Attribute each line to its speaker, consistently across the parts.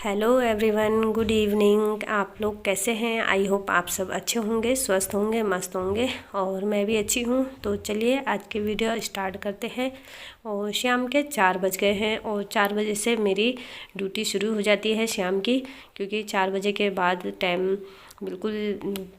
Speaker 1: Hello everyone, good evening. आप लोग कैसे हैं? आई होप आप सब अच्छे होंगे, स्वस्थ होंगे, मस्त होंगे और मैं भी अच्छी हूँ। तो चलिए आज की वीडियो स्टार्ट करते हैं। और शाम के 4 बज गए हैं और 4 बजे से मेरी ड्यूटी शुरू हो जाती है शाम की, क्योंकि 4 बजे के बाद टाइम बिल्कुल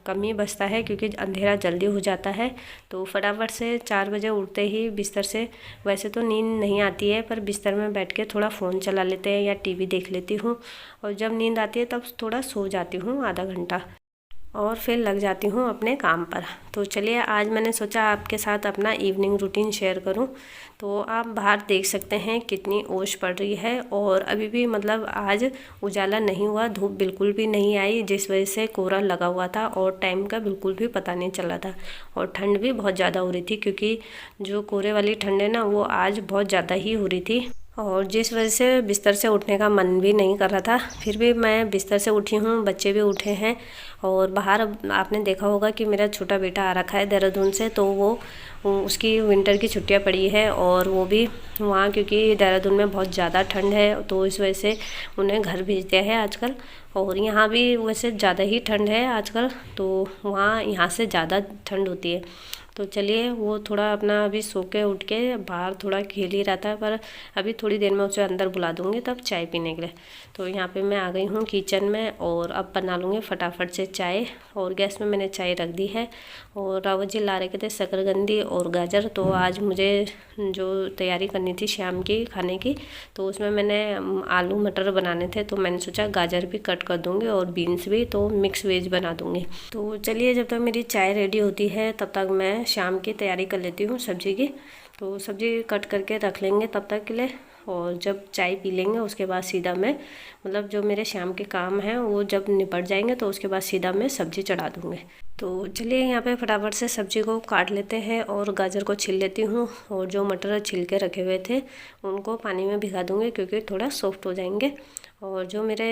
Speaker 1: कम ही बचता है क्योंकि अंधेरा जल्दी हो जाता है। तो फटाफट से 4 बजे उठते ही बिस्तर से, वैसे तो नींद नहीं आती है पर बिस्तर में बैठ के थोड़ा फ़ोन चला लेते हैं या टीवी देख लेती हूँ, और जब नींद आती है तब थोड़ा सो जाती हूँ आधा घंटा और फिर लग जाती हूँ अपने काम पर। तो चलिए आज मैंने सोचा आपके साथ अपना इवनिंग रूटीन शेयर करूँ। तो आप बाहर देख सकते हैं कितनी ओश पड़ रही है और अभी भी मतलब आज उजाला नहीं हुआ, धूप बिल्कुल भी नहीं आई, जिस वजह से कोहरा लगा हुआ था और टाइम का बिल्कुल भी पता नहीं चला था। और ठंड भी बहुत ज़्यादा हो रही थी क्योंकि जो कोहरे वाली ठंड है ना, वो आज बहुत ज़्यादा ही हो रही थी और जिस वजह से बिस्तर से उठने का मन भी नहीं कर रहा था। फिर भी मैं बिस्तर से उठी हूँ, बच्चे भी उठे हैं और बाहर आपने देखा होगा कि मेरा छोटा बेटा आ रखा है देहरादून से, तो वो उसकी विंटर की छुट्टियाँ पड़ी है और वो भी वहाँ, क्योंकि देहरादून में बहुत ज़्यादा ठंड है तो इस वजह से उन्हें घर भेज दिया है आजकल। और यहाँ भी वैसे ज़्यादा ही ठंड है आजकल, तो वहाँ यहाँ से ज़्यादा ठंड होती है। तो चलिए वो थोड़ा अपना अभी सो के उठ के बाहर थोड़ा खेल ही रहा था, पर अभी थोड़ी देर में उसे अंदर बुला दूँगी तब चाय पीने के लिए। तो यहाँ पे मैं आ गई हूँ किचन में और अब बना लूँगी फटाफट से चाय। और गैस में मैंने चाय रख दी है और रावत जी ला रखे थे शकरकंदी और गाजर। तो आज मुझे जो तैयारी करनी थी शाम की खाने की, तो उसमें मैंने आलू मटर बनाने थे, तो मैंने सोचा गाजर भी कट कर दूँगी और बीन्स भी, तो मिक्स वेज बना दूँगी। तो चलिए जब तक मेरी चाय रेडी होती है तब तक मैं शाम की तैयारी कर लेती हूँ सब्जी की। तो सब्जी कट करके रख लेंगे तब तक के लिए, और जब चाय पी लेंगे उसके बाद सीधा मैं मतलब जो मेरे शाम के काम हैं वो जब निपट जाएंगे तो उसके बाद सीधा मैं सब्जी चढ़ा दूँगी। तो चलिए यहाँ पे फटाफट से सब्जी को काट लेते हैं और गाजर को छील लेती हूँ, और जो मटर छिल के रखे हुए थे उनको पानी में भिगा दूँगी क्योंकि थोड़ा सॉफ्ट हो जाएंगे। और जो मेरे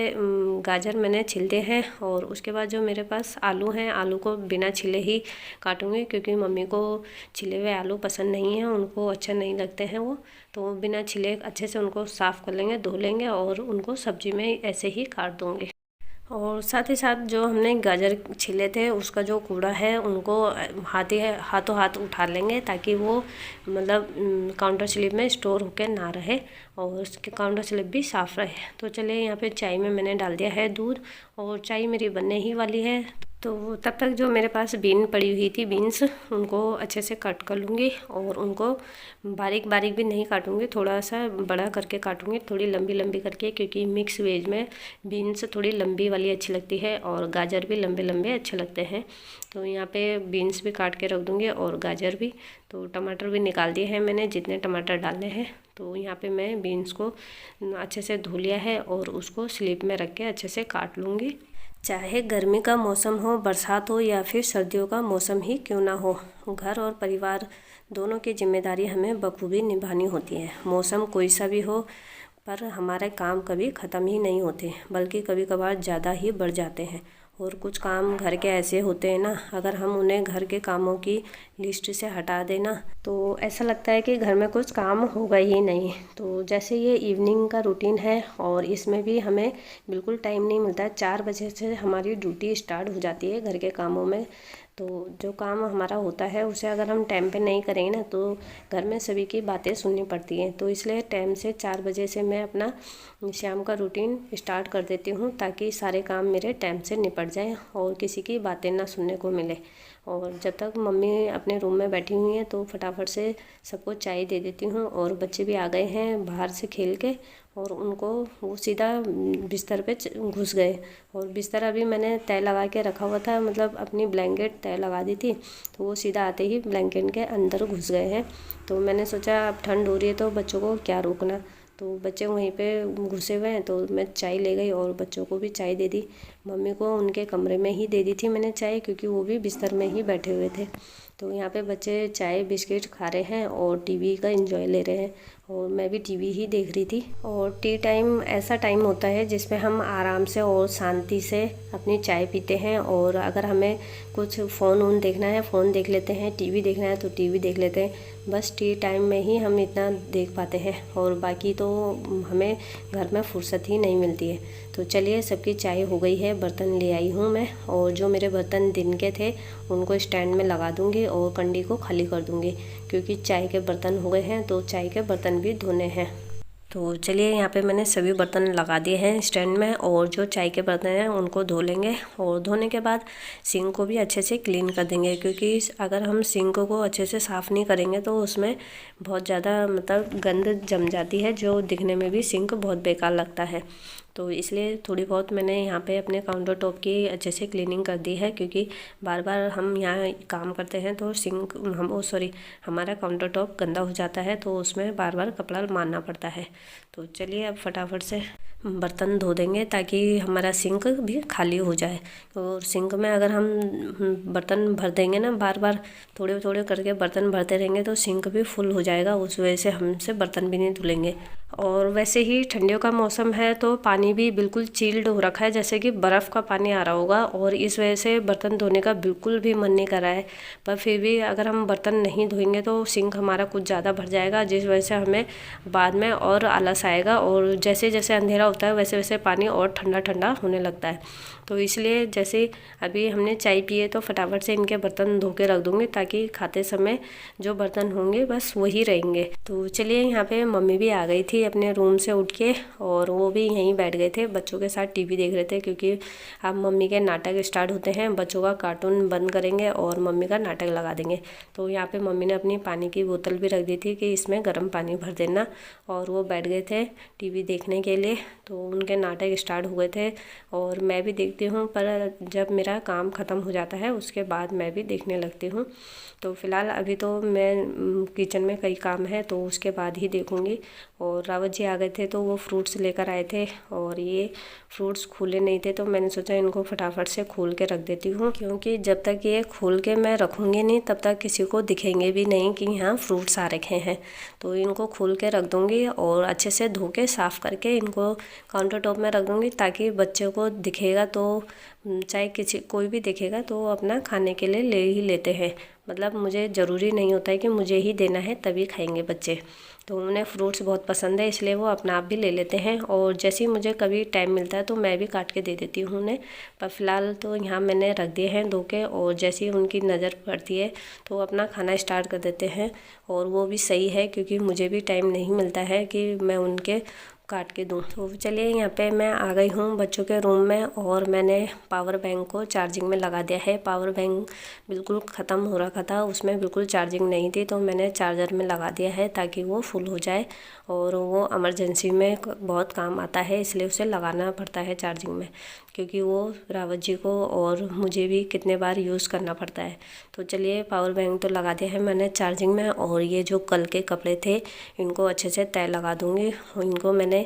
Speaker 1: गाजर मैंने छील दिए हैं और उसके बाद जो मेरे पास आलू हैं, आलू को बिना छिले ही काटूँगी क्योंकि मम्मी को छिले हुए आलू पसंद नहीं है, उनको अच्छे नहीं लगते हैं वो। तो बिना छिले अच्छे से उनको साफ़ कर लेंगे, धो लेंगे और उनको सब्जी में ऐसे ही काट दूँगी। और साथ ही साथ जो हमने गाजर छिले थे उसका जो कूड़ा है उनको हाथों हाथ उठा लेंगे ताकि वो मतलब काउंटर स्लिप में स्टोर होकर ना रहे और उसके काउंटर स्लिप भी साफ़ रहे। तो चलिए यहाँ पे चाय में मैंने डाल दिया है दूध और चाय मेरी बनने ही वाली है। तो तब तक जो मेरे पास बीन पड़ी हुई थी, बीन्स, उनको अच्छे से कट कर लूँगी और उनको बारीक बारीक भी नहीं काटूँगी, थोड़ा सा बड़ा करके काटूँगी, थोड़ी लंबी लंबी करके, क्योंकि मिक्स वेज में बीन्स थोड़ी लंबी वाली अच्छी लगती है और गाजर भी लंबे लंबे अच्छे लगते हैं। तो यहाँ पे बीन्स भी काट के रख दूँगी और गाजर भी। तो टमाटर भी निकाल दिए हैं मैंने जितने टमाटर डालने हैं। तो यहाँ पे मैं बीन्स को अच्छे से धो लिया है और उसको स्लिप में रख के अच्छे से काट लूँगी। चाहे गर्मी का मौसम हो, बरसात हो या फिर सर्दियों का मौसम ही क्यों ना हो, घर और परिवार दोनों की जिम्मेदारी हमें बखूबी निभानी होती है। मौसम कोई सा भी हो, पर हमारे काम कभी ख़त्म ही नहीं होते, बल्कि कभी कभार ज़्यादा ही बढ़ जाते हैं। और कुछ काम घर के ऐसे होते हैं ना, अगर हम उन्हें घर के कामों की लिस्ट से हटा देना तो ऐसा लगता है कि घर में कुछ काम होगा ही नहीं। तो जैसे ये इवनिंग का रूटीन है और इसमें भी हमें बिल्कुल टाइम नहीं मिलता है। 4 बजे से हमारी ड्यूटी स्टार्ट हो जाती है घर के कामों में। तो जो काम हमारा होता है उसे अगर हम टाइम पे नहीं करेंगे ना तो घर में सभी की बातें सुननी पड़ती हैं। तो इसलिए टाइम से 4 बजे से मैं अपना शाम का रूटीन स्टार्ट कर देती हूँ ताकि सारे काम मेरे टाइम से निपट जाएं और किसी की बातें ना सुनने को मिले। और जब तक मम्मी अपने रूम में बैठी हुई हैं तो फटाफट से सबको चाय दे देती हूँ। और बच्चे भी आ गए हैं बाहर से खेल के और उनको वो सीधा बिस्तर पे घुस गए। और बिस्तर अभी मैंने तय लगा के रखा हुआ था, मतलब अपनी ब्लैंकेट तय लगा दी थी, तो वो सीधा आते ही ब्लैंकेट के अंदर घुस गए हैं। तो मैंने सोचा अब ठंड हो रही है तो बच्चों को क्या रोकना, तो बच्चे वहीं पे घुसे हुए हैं। तो मैं चाय ले गई और बच्चों को भी चाय दे दी। मम्मी को उनके कमरे में ही दे दी थी मैंने चाय, क्योंकि वो भी बिस्तर में ही बैठे हुए थे। तो यहाँ पे बच्चे चाय बिस्किट खा रहे हैं और टीवी का एंजॉय ले रहे हैं और मैं भी टीवी ही देख रही थी। और टी टाइम ऐसा टाइम होता है जिसमें हम आराम से और शांति से अपनी चाय पीते हैं, और अगर हमें कुछ फ़ोन वोन देखना है फ़ोन देख लेते हैं, टीवी देखना है तो टीवी देख लेते हैं। बस टी टाइम में ही हम इतना देख पाते हैं और बाकी तो हमें घर में फुर्सत ही नहीं मिलती है। तो चलिए, सबकी चाय हो गई है, बर्तन ले आई हूँ मैं, और जो मेरे बर्तन दिन के थे उनको स्टैंड में लगा दूँगी और कंडी को खाली कर दूँगी, क्योंकि चाय के बर्तन हो गए हैं तो चाय के बर्तन भी धोने हैं। तो चलिए, यहाँ पे मैंने सभी बर्तन लगा दिए हैं स्टैंड में, और जो चाय के बर्तन हैं उनको धो लेंगे, और धोने के बाद सिंक को भी अच्छे से क्लीन कर देंगे, क्योंकि अगर हम सिंक को अच्छे से साफ़ नहीं करेंगे तो उसमें बहुत ज़्यादा मतलब गंद जम जाती है, जो दिखने में भी सिंक बहुत बेकार लगता है। तो इसलिए थोड़ी बहुत मैंने यहाँ पे अपने काउंटर टॉप की अच्छे से क्लीनिंग कर दी है, क्योंकि बार बार हम यहाँ काम करते हैं तो सिंक हमारा काउंटर टॉप गंदा हो जाता है, तो उसमें बार बार कपड़ा मारना पड़ता है। तो चलिए, अब फटाफट से बर्तन धो देंगे ताकि हमारा सिंक भी खाली हो जाए। और सिंक में अगर हम बर्तन भर देंगे ना, बार बार थोड़े थोड़े करके बर्तन भरते रहेंगे तो सिंक भी फुल हो जाएगा, उस वजह से हमसे बर्तन भी नहीं धुलेंगे। और वैसे ही ठंडियों का मौसम है तो पानी भी बिल्कुल चिल्ड हो रखा है, जैसे कि बर्फ़ का पानी आ रहा होगा, और इस वजह से बर्तन धोने का बिल्कुल भी मन नहीं कर रहा है। पर फिर भी अगर हम बर्तन नहीं धोएंगे तो सिंक हमारा कुछ ज़्यादा भर जाएगा, जिस वजह से हमें बाद में और आलस आएगा, और जैसे जैसे अंधेरा होता है वैसे वैसे पानी और ठंडा ठंडा होने लगता है। तो इसलिए जैसे अभी हमने चाय पी है तो फटाफट से इनके बर्तन धो के रख दूँगी, ताकि खाते समय जो बर्तन होंगे बस वही रहेंगे। तो चलिए, यहाँ पे मम्मी भी आ गई थी अपने रूम से उठ के, और वो भी यहीं बैठ गए थे, बच्चों के साथ टीवी देख रहे थे, क्योंकि अब मम्मी के नाटक स्टार्ट होते हैं। बच्चों का कार्टून बंद करेंगे और मम्मी का नाटक लगा देंगे। तो यहाँ पे मम्मी ने अपनी पानी की बोतल भी रख दी थी कि इसमें गर्म पानी भर देना, और वो बैठ गए थे टीवी देखने के लिए। तो उनके नाटक स्टार्ट हुए थे और मैं भी देखती हूँ, पर जब मेरा काम ख़त्म हो जाता है उसके बाद मैं भी देखने लगती हूँ। तो फ़िलहाल अभी तो मैं किचन में कई काम है तो उसके बाद ही देखूँगी। और रावत जी आ गए थे तो वो फ्रूट्स लेकर आए थे, और ये फ्रूट्स खुले नहीं थे तो मैंने सोचा इनको फटाफट से खोल के रख देती हूँ, क्योंकि जब तक ये खोल के मैं रखूँगी नहीं तब तक किसी को दिखेंगे भी नहीं कि यहाँ फ्रूट्स आ रखे हैं। तो इनको खोल के रख दूँगी और अच्छे से धो के साफ़ करके इनको काउंटर टॉप में रख दूँगी, ताकि बच्चे को दिखेगा तो चाहे कोई भी देखेगा तो अपना खाने के लिए ले ही लेते हैं। मतलब मुझे ज़रूरी नहीं होता है कि मुझे ही देना है तभी खाएंगे बच्चे। तो उन्हें फ्रूट्स बहुत पसंद है, इसलिए वो अपना आप भी ले लेते हैं, और जैसे ही मुझे कभी टाइम मिलता है तो मैं भी काट के दे देती हूँ उन्हें। पर फिलहाल तो यहाँ मैंने रख दिए हैं धो के, और जैसे ही उनकी नज़र पड़ती है तो अपना खाना स्टार्ट कर देते हैं। और वो भी सही है, क्योंकि मुझे भी टाइम नहीं मिलता है कि मैं उनके काट के दूँ। तो चलिए, यहाँ पे मैं आ गई हूँ बच्चों के रूम में, और मैंने पावर बैंक को चार्जिंग में लगा दिया है। पावर बैंक बिल्कुल ख़त्म हो रखा था, उसमें बिल्कुल चार्जिंग नहीं थी, तो मैंने चार्जर में लगा दिया है ताकि वो फुल हो जाए, और वो इमरजेंसी में बहुत काम आता है, इसलिए उसे लगाना पड़ता है चार्जिंग में, क्योंकि वो रावत जी को और मुझे भी कितने बार यूज़ करना पड़ता है। तो चलिए, पावर बैंक तो लगा दिया है मैंने चार्जिंग में, और ये जो कल के कपड़े थे इनको अच्छे से तय लगा दूँगी। इनको मैंने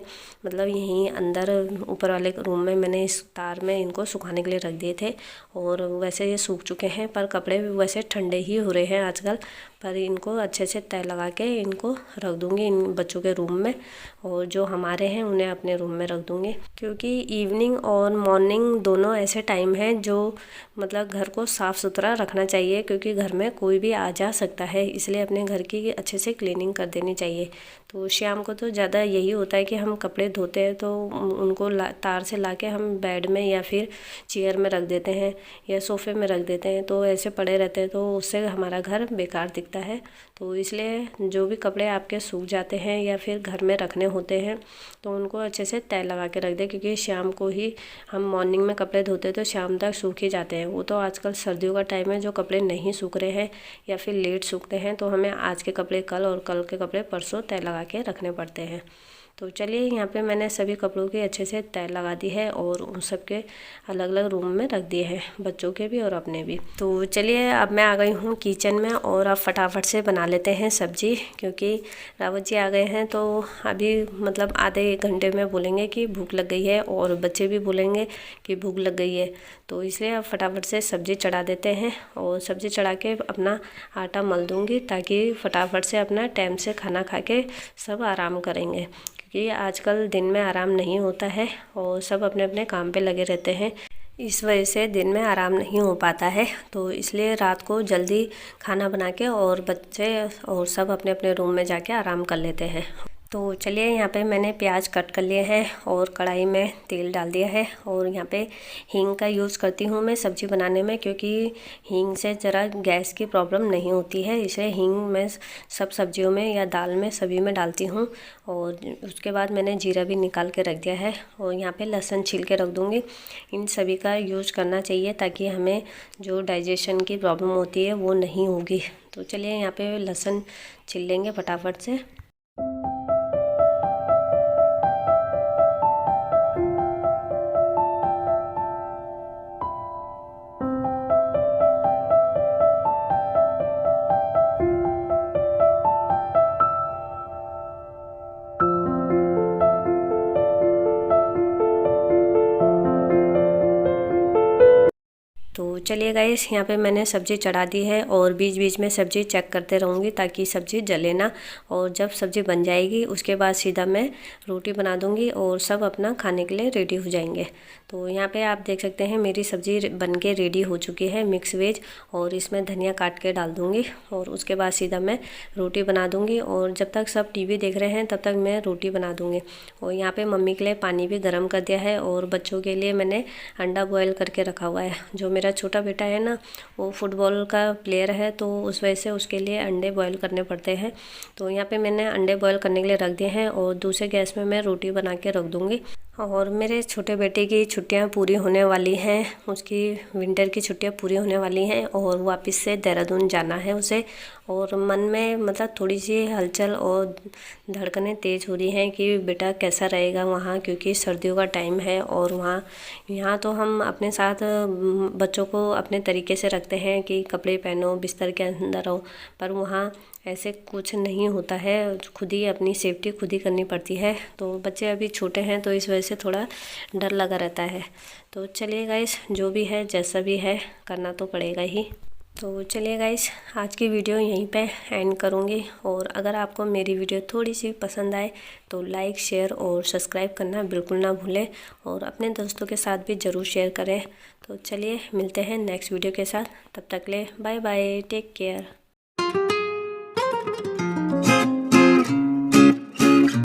Speaker 1: मतलब यहीं अंदर ऊपर वाले रूम में मैंने इस तार में इनको सुखाने के लिए रख दिए थे, और वैसे ये सूख चुके हैं, पर कपड़े वैसे ठंडे ही हो रहे हैं आजकल। पर इनको अच्छे से तय लगा के इनको रख दूँगी इन बच्चों के रूम में, और जो हमारे हैं उन्हें अपने रूम में रख दूँगी, क्योंकि इवनिंग और मॉर्निंग दोनों ऐसे टाइम हैं जो मतलब घर को साफ़ सुथरा रखना चाहिए, क्योंकि घर में कोई भी आ जा सकता है, इसलिए अपने घर की अच्छे से क्लीनिंग कर देनी चाहिए। तो शाम को तो ज़्यादा यही होता है कि हम कपड़े धोते हैं तो उनको तार से लाके हम बेड में या फिर चेयर में रख देते हैं या सोफ़े में रख देते हैं, तो ऐसे पड़े रहते हैं, तो उससे हमारा घर बेकार दिखता है। तो इसलिए जो भी कपड़े आपके सूख जाते हैं या फिर घर में रखने होते हैं तो उनको अच्छे से तय लगा के रख दें, क्योंकि शाम को ही हम मॉर्निंग में कपड़े धोते हैं तो शाम तक सूख ही जाते हैं। वो तो आजकल सर्दियों का टाइम है, जो कपड़े नहीं सूख रहे हैं या फिर लेट सूखते हैं तो हमें आज के कपड़े कल और कल के कपड़े परसों तय लगा के रखने पड़ते हैं। तो चलिए यहाँ पे मैंने सभी कपड़ों की अच्छे से तय लगा दी है और उन सब के अलग अलग रूम में रख दिए हैं, बच्चों के भी और अपने भी। तो चलिए अब मैं आ गई हूँ किचन में और अब फटाफट से बना लेते हैं सब्जी, क्योंकि रावत जी आ गए हैं तो अभी मतलब आधे एक घंटे में बोलेंगे कि भूख लग गई है और बच्चे भी बोलेंगे कि भूख लग गई है। तो इसलिए अब फटाफट से सब्ज़ी चढ़ा देते हैं और सब्ज़ी चढ़ा के अपना आटा मल दूँगी, ताकि फटाफट से अपना टाइम से खाना खा के सब आराम करेंगे, क्योंकि आजकल दिन में आराम नहीं होता है और सब अपने अपने काम पे लगे रहते हैं। इस वजह से दिन में आराम नहीं हो पाता है, तो इसलिए रात को जल्दी खाना बना के और बच्चे और सब अपने अपने रूम में जाके आराम कर लेते हैं। तो चलिए यहाँ पे मैंने प्याज कट कर लिए हैं और कढ़ाई में तेल डाल दिया है और यहाँ पे हींग का यूज़ करती हूँ मैं सब्ज़ी बनाने में, क्योंकि हींग से ज़रा गैस की प्रॉब्लम नहीं होती है, इसलिए हींग मैं सब सब्जियों में या दाल में सभी में डालती हूँ। और उसके बाद मैंने जीरा भी निकाल के रख दिया है और यहाँ पे लहसुन छील के रख दूँगी। इन सभी का यूज़ करना चाहिए ताकि हमें जो डाइजेशन की प्रॉब्लम होती है वो नहीं होगी। तो चलिए यहाँ पे लहसुन छील लेंगे फटाफट से। तो चलिए गाइस यहाँ पे मैंने सब्ज़ी चढ़ा दी है और बीच बीच में सब्ज़ी चेक करते रहूँगी ताकि सब्ज़ी जले ना। और जब सब्ज़ी बन जाएगी उसके बाद सीधा मैं रोटी बना दूँगी और सब अपना खाने के लिए रेडी हो जाएंगे। तो यहाँ पे आप देख सकते हैं मेरी सब्ज़ी बन के रेडी हो चुकी है, मिक्स वेज, और इसमें धनिया काट के डाल दूँगी और उसके बाद सीधा मैं रोटी बना दूँगी। और जब तक सब टीवी देख रहे हैं तब तक मैं रोटी बना दूँगी। और यहाँ पे मम्मी के लिए पानी भी गर्म कर दिया है और बच्चों के लिए मैंने अंडा बॉयल करके रखा हुआ है। जो मेरा छोटा बेटा है ना वो फुटबॉल का प्लेयर है, तो उस वजह से उसके लिए अंडे बॉयल करने पड़ते हैं। तो यहाँ पे मैंने अंडे बॉयल करने के लिए रख दिए हैं और दूसरे गैस में मैं रोटी बना के रख दूँगी। और मेरे छोटे बेटे की छुट्टियां पूरी होने वाली हैं, उसकी विंटर की छुट्टियां पूरी होने वाली हैं और वापस से देहरादून जाना है उसे। और मन में मतलब थोड़ी सी हलचल और धड़कनें तेज़ हो रही हैं कि बेटा कैसा रहेगा वहाँ, क्योंकि सर्दियों का टाइम है और वहाँ यहाँ तो हम अपने साथ बच्चों को अपने तरीके से रखते हैं कि कपड़े पहनो, बिस्तर के अंदर रहो, पर वहाँ ऐसे कुछ नहीं होता है, खुद ही अपनी सेफ्टी खुद ही करनी पड़ती है। तो बच्चे अभी छोटे हैं तो इस वजह से थोड़ा डर लगा रहता है। तो चलिए गाइस, जो भी है जैसा भी है करना तो पड़ेगा ही। तो चलिए गाइस, आज की वीडियो यहीं पे एंड करूँगी। और अगर आपको मेरी वीडियो थोड़ी सी पसंद आए तो लाइक, शेयर और सब्सक्राइब करना बिल्कुल ना भूलें और अपने दोस्तों के साथ भी ज़रूर शेयर करें। तो चलिए मिलते हैं नेक्स्ट वीडियो के साथ, तब तक ले बाय बाय, टेक केयर।